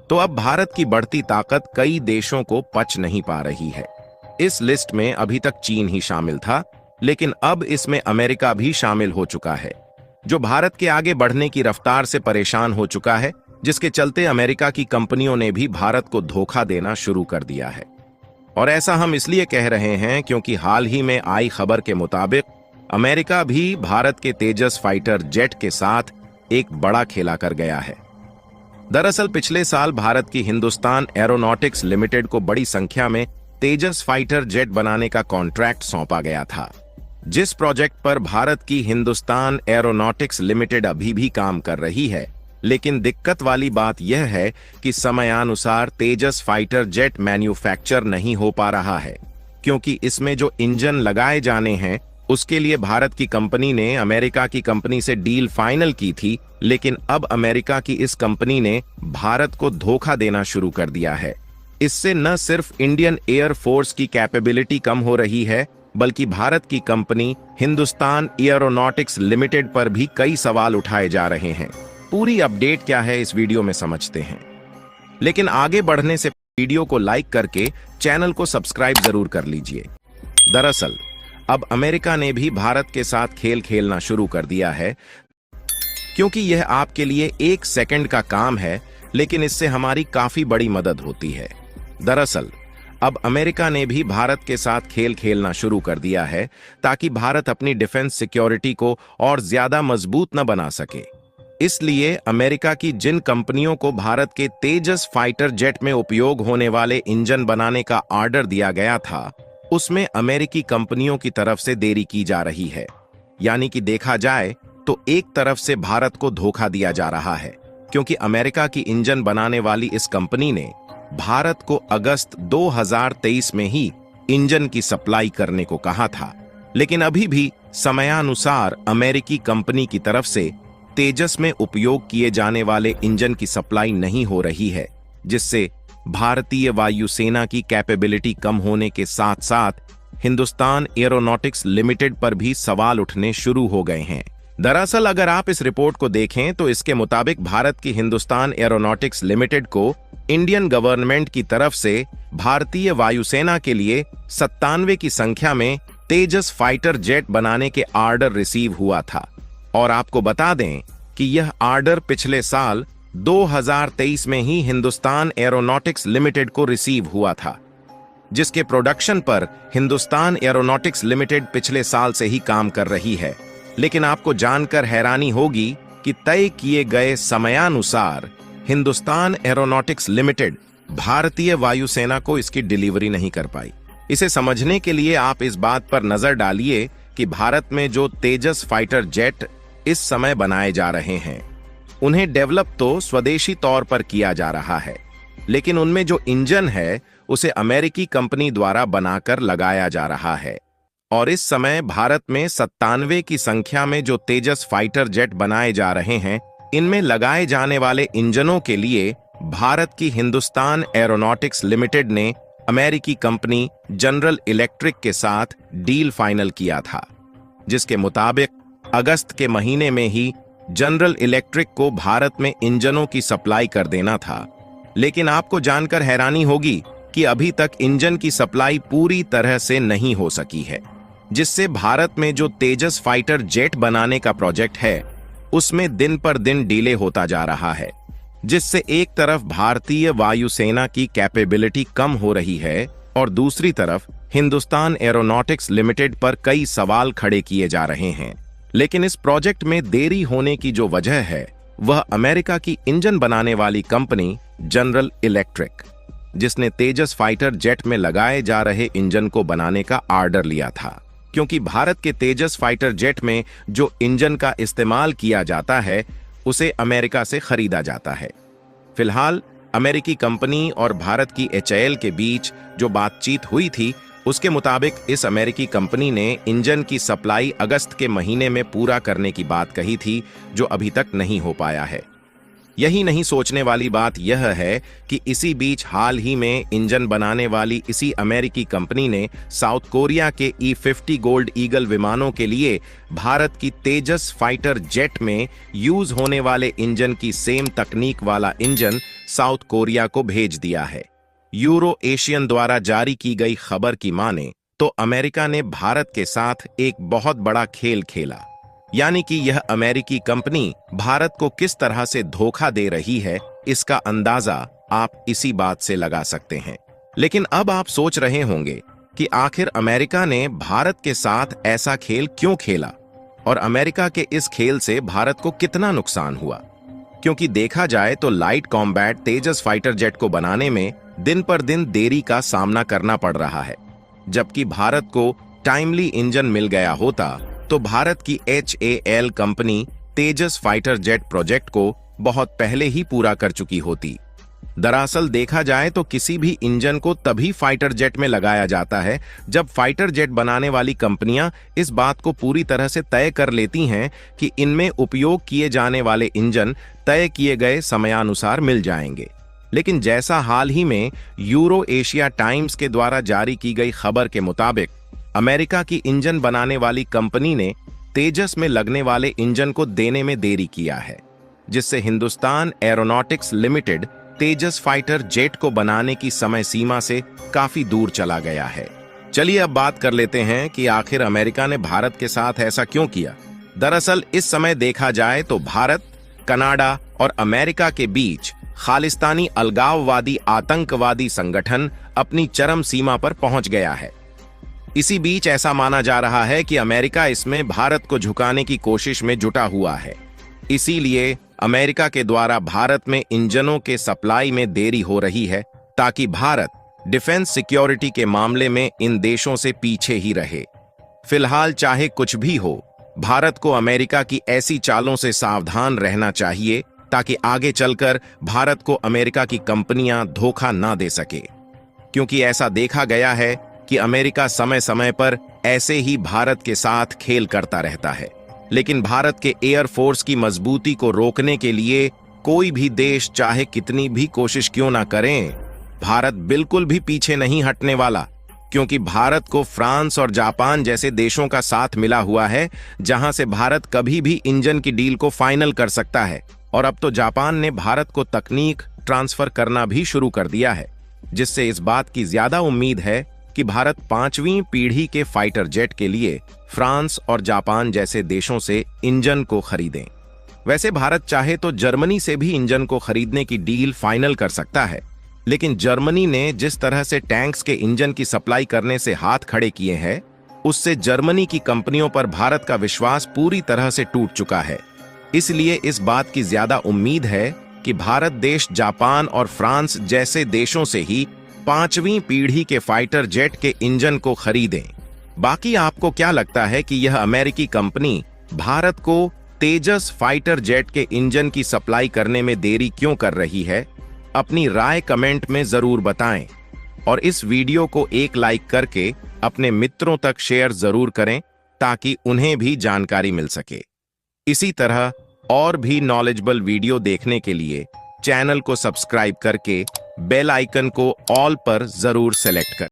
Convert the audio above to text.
तो अब भारत की बढ़ती ताकत कई देशों को पच नहीं पा रही है। इस लिस्ट में अभी तक चीन ही शामिल था, लेकिन अब इसमें अमेरिका भी शामिल हो चुका है, जो भारत के आगे बढ़ने की रफ्तार से परेशान हो चुका है, जिसके चलते अमेरिका की कंपनियों ने भी भारत को धोखा देना शुरू कर दिया है। और ऐसा हम इसलिए कह रहे हैं क्योंकि हाल ही में आई खबर के मुताबिक अमेरिका भी भारत के तेजस फाइटर जेट के साथ एक बड़ा खेला कर गया है। दरअसल पिछले साल भारत की हिंदुस्तान एरोनॉटिक्स लिमिटेड को बड़ी संख्या में तेजस फाइटर जेट बनाने का कॉन्ट्रैक्ट सौंपा गया था, जिस प्रोजेक्ट पर भारत की हिंदुस्तान एरोनॉटिक्स लिमिटेड अभी भी काम कर रही है। लेकिन दिक्कत वाली बात यह है कि समयानुसार तेजस फाइटर जेट मैन्युफैक्चर नहीं हो पा रहा है, क्योंकि इसमें जो इंजन लगाए जाने हैं उसके लिए भारत की कंपनी ने अमेरिका की कंपनी से डील फाइनल की थी, लेकिन अब अमेरिका की इस कंपनी ने भारत को धोखा देना शुरू कर दिया है। इससे न सिर्फ इंडियन एयर फोर्स की कैपेबिलिटी कम हो रही है, बल्कि भारत की कंपनी हिंदुस्तान एरोनॉटिक्स लिमिटेड पर भी कई सवाल उठाए जा रहे हैं। पूरी अपडेट क्या है इस वीडियो में समझते हैं, लेकिन आगे बढ़ने से वीडियो को लाइक करके चैनल को सब्सक्राइब जरूर कर लीजिए। दरअसल अब अमेरिका ने भी भारत के साथ खेल खेलना शुरू कर दिया है, क्योंकि यह आपके लिए एक सेकंड का काम है, लेकिन इससे हमारी काफी बड़ी मदद होती है। दरअसल अब अमेरिका ने भी भारत के साथ खेल खेलना शुरू कर दिया है, ताकि भारत अपनी डिफेंस सिक्योरिटी को और ज्यादा मजबूत न बना सके। इसलिए अमेरिका की जिन कंपनियों को भारत के तेजस फाइटर जेट में उपयोग होने वाले इंजन बनाने का ऑर्डर दिया गया था, उसमें अमेरिकी कंपनियों की तरफ से देरी की जा रही है। यानी कि देखा जाए तो एक तरफ से भारत को धोखा दिया जा रहा है, क्योंकि अमेरिका की इंजन बनाने वाली इस कंपनी ने भारत को अगस्त 2023 में ही इंजन की सप्लाई करने को कहा था, लेकिन अभी भी समयानुसार अमेरिकी कंपनी की तरफ से तेजस में उपयोग किए जाने वाले इंजन की सप्लाई नहीं हो रही है, जिससे भारतीय वायुसेना की कैपेबिलिटी कम होने के साथ साथ हिंदुस्तान एरोनॉटिक्स लिमिटेड पर भी सवाल उठने शुरू हो गए हैं। दरअसल अगर आप इस रिपोर्ट को देखें तो इसके मुताबिक भारत की हिंदुस्तान एरोनॉटिक्स लिमिटेड को इंडियन गवर्नमेंट की तरफ से भारतीय वायुसेना के लिए 97 की संख्या में तेजस फाइटर जेट बनाने के ऑर्डर रिसीव हुआ था। और आपको बता दें कि यह ऑर्डर पिछले साल 2023 में ही हिंदुस्तान एरोनॉटिक्स लिमिटेड को रिसीव हुआ था, जिसके प्रोडक्शन पर हिंदुस्तान एरोनॉटिक्स लिमिटेड पिछले साल से ही काम कर रही है। लेकिन आपको जानकर हैरानी होगी कि तय किए गए समयानुसार हिंदुस्तान एरोनॉटिक्स लिमिटेड भारतीय वायुसेना को इसकी डिलीवरी नहीं कर पाई। इसे समझने के लिए आप इस बात पर नजर डालिए कि भारत में जो तेजस फाइटर जेट इस समय बनाए जा रहे हैं, उन्हें डेवलप तो स्वदेशी तौर पर किया जा रहा है, लेकिन उनमें जो इंजन है उसे अमेरिकी कंपनी द्वारा बनाकर लगाया जा रहा है। और इस समय भारत में 97 की संख्या में जो तेजस फाइटर जेट बनाए जा रहे हैं, इनमें लगाए जाने वाले इंजनों के लिए भारत की हिंदुस्तान एरोनॉटिक्स लिमिटेड ने अमेरिकी कंपनी जनरल इलेक्ट्रिक के साथ डील फाइनल किया था, जिसके मुताबिक अगस्त के महीने में ही जनरल इलेक्ट्रिक को भारत में इंजनों की सप्लाई कर देना था। लेकिन आपको जानकर हैरानी होगी कि अभी तक इंजन की सप्लाई पूरी तरह से नहीं हो सकी है, जिससे भारत में जो तेजस फाइटर जेट बनाने का प्रोजेक्ट है उसमें दिन पर दिन डिले होता जा रहा है, जिससे एक तरफ भारतीय वायुसेना की कैपेबिलिटी कम हो रही है और दूसरी तरफ हिंदुस्तान एरोनॉटिक्स लिमिटेड पर कई सवाल खड़े किए जा रहे हैं। लेकिन इस प्रोजेक्ट में देरी होने की जो वजह है वह अमेरिका की इंजन बनाने वाली कंपनी जनरल इलेक्ट्रिक, जिसने तेजस फाइटर जेट में लगाए जा रहे इंजन को बनाने का ऑर्डर लिया था, क्योंकि भारत के तेजस फाइटर जेट में जो इंजन का इस्तेमाल किया जाता है उसे अमेरिका से खरीदा जाता है। फिलहाल अमेरिकी कंपनी और भारत की एचएएल के बीच जो बातचीत हुई थी, उसके मुताबिक इस अमेरिकी कंपनी ने इंजन की सप्लाई अगस्त के महीने में पूरा करने की बात कही थी, जो अभी तक नहीं हो पाया है। यही नहीं, सोचने वाली बात यह है कि इसी बीच हाल ही में इंजन बनाने वाली इसी अमेरिकी कंपनी ने साउथ कोरिया के E-50 गोल्ड ईगल विमानों के लिए भारत की तेजस फाइटर जेट में यूज होने वाले इंजन की सेम तकनीक वाला इंजन साउथ कोरिया को भेज दिया है। यूरो एशियन द्वारा जारी की गई खबर की माने तो अमेरिका ने भारत के साथ एक बहुत बड़ा खेल खेला, यानी कि यह अमेरिकी कंपनी भारत को किस तरह से धोखा दे रही है, इसका अंदाजा आप इसी बात से लगा सकते हैं। लेकिन अब आप सोच रहे होंगे कि आखिर अमेरिका ने भारत के साथ ऐसा खेल क्यों खेला और अमेरिका के इस खेल से भारत को कितना नुकसान हुआ। क्योंकि देखा जाए तो लाइट कॉम्बैट तेजस फाइटर जेट को बनाने में दिन पर दिन देरी का सामना करना पड़ रहा है, जबकि भारत को टाइमली इंजन मिल गया होता तो भारत की HAL कंपनी तेजस फाइटर जेट प्रोजेक्ट को बहुत पहले ही पूरा कर चुकी होती। दरअसल देखा जाए तो किसी भी इंजन को तभी फाइटर जेट में लगाया जाता है जब फाइटर जेट बनाने वाली कंपनियां इस बात को पूरी तरह से तय कर लेती हैं कि इनमें उपयोग किए जाने वाले इंजन तय किए गए समयानुसार मिल जाएंगे। लेकिन जैसा हाल ही में यूरो एशिया टाइम्स के द्वारा जारी की गई खबर के मुताबिक अमेरिका की इंजन बनाने वाली कंपनी ने तेजस में लगने वाले इंजन को देने में देरी किया है, जिससे हिंदुस्तान एरोनॉटिक्स लिमिटेड तेजस फाइटर जेट को बनाने की समय सीमा से काफी दूर चला गया है। चलिए अब बात कर लेते हैं कि आखिर अमेरिका ने भारत के साथ ऐसा क्यों किया। दरअसल इस समय देखा जाए तो भारत, कनाडा और अमेरिका के बीच खालिस्तानी अलगाववादी आतंकवादी संगठन अपनी चरम सीमा पर पहुंच गया है। इसी बीच ऐसा माना जा रहा है कि अमेरिका इसमें भारत को झुकाने की कोशिश में जुटा हुआ है। इसीलिए अमेरिका के द्वारा भारत में इंजनों के सप्लाई में देरी हो रही है, ताकि भारत डिफेंस सिक्योरिटी के मामले में इन देशों से पीछे ही रहे। फिलहाल चाहे कुछ भी हो, भारत को अमेरिका की ऐसी चालों से सावधान रहना चाहिए ताकि आगे चलकर भारत को अमेरिका की कंपनियां धोखा ना दे सके। क्योंकि ऐसा देखा गया है कि अमेरिका समय समय पर ऐसे ही भारत के साथ खेल करता रहता है, लेकिन भारत के एयरफोर्स की मजबूती को रोकने के लिए कोई भी देश चाहे कितनी भी कोशिश क्यों ना करें, भारत बिल्कुल भी पीछे नहीं हटने वाला। क्योंकि भारत को फ्रांस और जापान जैसे देशों का साथ मिला हुआ है, जहां से भारत कभी भी इंजन की डील को फाइनल कर सकता है। और अब तो जापान ने भारत को तकनीक ट्रांसफर करना भी शुरू कर दिया है, जिससे इस बात की ज्यादा उम्मीद है कि भारत 5वीं पीढ़ी के फाइटर जेट के लिए फ्रांस और जापान जैसे देशों से इंजन को खरीदें। वैसे भारत चाहे तो जर्मनी से भी इंजन को खरीदने की डील फाइनल कर सकता है, लेकिन जर्मनी ने जिस तरह से टैंक्स के इंजन की सप्लाई करने से हाथ खड़े किए हैं, उससे जर्मनी की कंपनियों पर भारत का विश्वास पूरी तरह से टूट चुका है। इसलिए इस बात की ज्यादा उम्मीद है कि भारत देश जापान और फ्रांस जैसे देशों से ही 5वीं पीढ़ी के फाइटर जेट के इंजन को खरीदें। बाकी आपको क्या लगता है कि यह अमेरिकी कंपनी भारत को तेजस फाइटर जेट के इंजन की सप्लाई करने में देरी क्यों कर रही है? अपनी राय कमेंट में जरूर बताएं और इस वीडियो को एक लाइक करके अपने मित्रों तक शेयर जरूर करें ताकि उन्हें भी जानकारी मिल सके। इसी तरह और भी नॉलेजेबल वीडियो देखने के लिए चैनल को सब्सक्राइब करके बेल आइकन को ऑल पर जरूर सेलेक्ट करें।